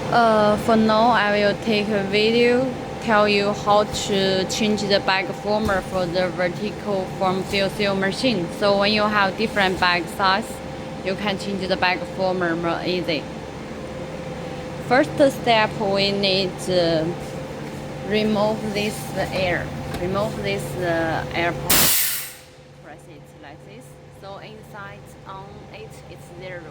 For now, I will take a video, tell you how to change the bag former for the vertical form fill seal machine. So when you have different bag size, you can change the bag former more easy. First step, we need to remove this air. Remove this air part. Press it like this. So inside on it, it's 0.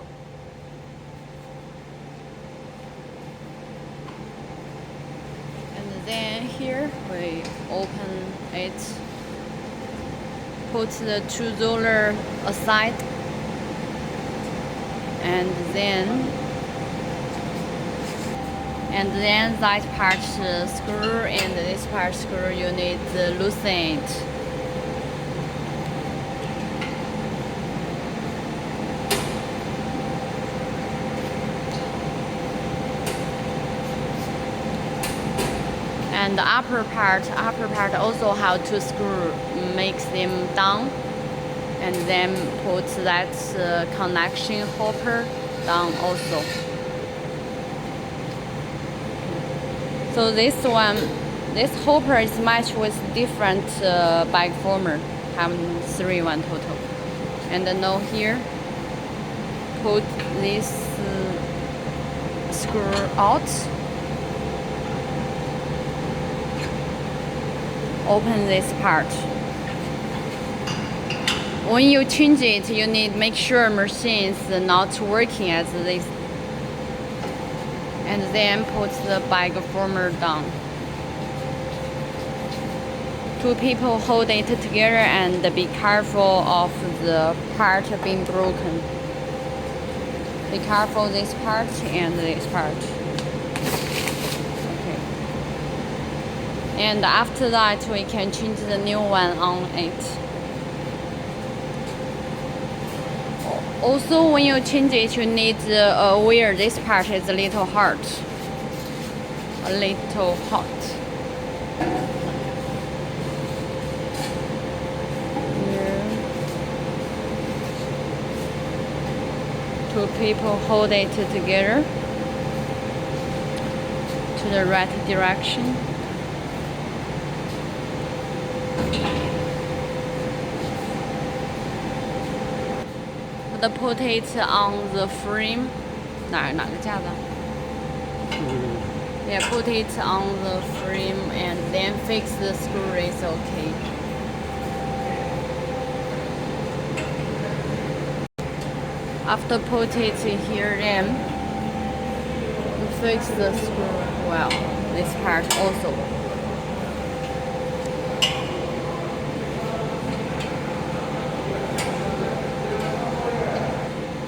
And then here we open it, put the 2 roller aside, and then that part screw and this part screw you need to loosen it. And the upper part also have to screw, make them down, and then put that connection hopper down also. So this hopper is matched with different bag former, have 3 total. And now here, put this screw out. Open this part. When you change it, you need to make sure machine is not working as this. And then put the bag former down. 2 people hold it together and be careful of the part being broken. Be careful this part and this part. Okay. And after that, we can change the new one on it. Also, when you change it, you need to aware this part is a little hard. A little hot. Here. 2 people hold it together to the right direction. Put it on the frame. 哪个架子？Yeah, put it on the frame and then fix the screw is okay. After put it here, then fix the screw well. This part also.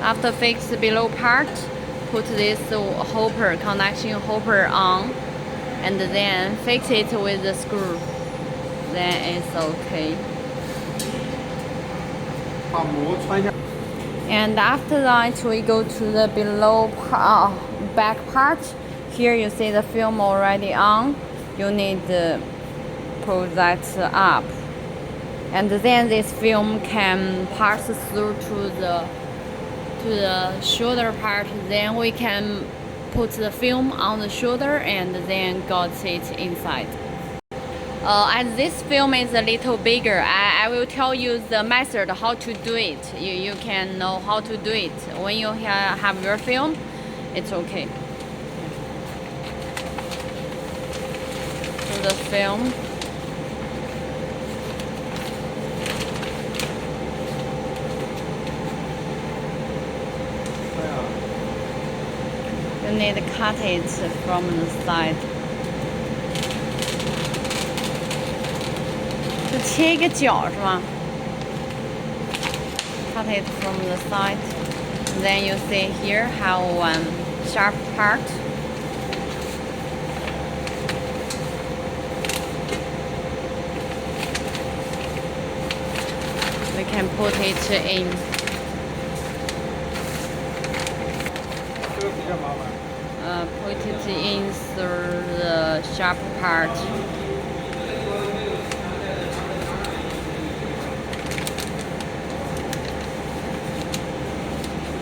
After fix the below part, put this hopper, connection hopper on, and then fix it with the screw. Then it's okay. And after that, we go to the below back part. Here you see the film already on. You need to pull that up, and then this film can pass through to the shoulder part. Then we can put the film on the shoulder and then got it inside. As this film is a little bigger, I will tell you the method how to do it. You can know how to do it. When you have your film, it's okay. So the film. You need to cut it from the side. 就切一个角是吗？ Cut it from the side. Then you see here have one sharp part. We can put it in. Put it in through the sharp part.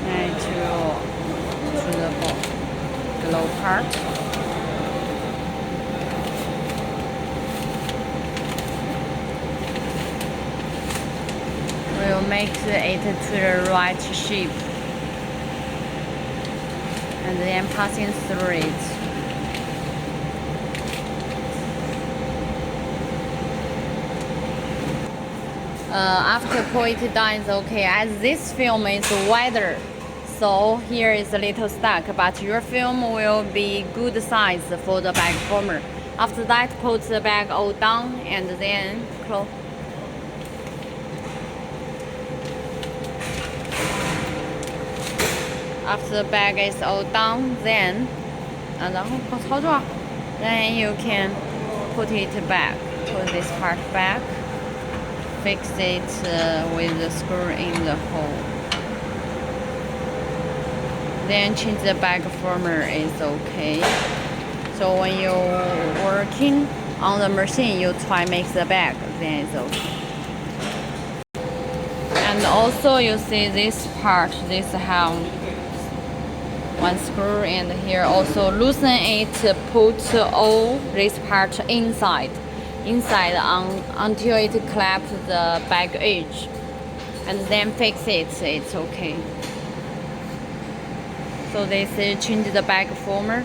And to the below part. We'll make it to the right shape and then passing through it. After pull it down is okay, as this film is wider, so here is a little stuck, but your film will be good size for the bag former. After that, put the bag all down and then close. After the bag is all down, then you can put it back. Put this part back. Fix it with the screw in the hole. Then change the bag former is okay. So when you're working on the machine, you try make the bag, then it's okay. And also you see this part, this have one screw, and here also loosen it, put all this part inside until it claps the bag edge, and then fix it, it's okay. So this is change the bag former.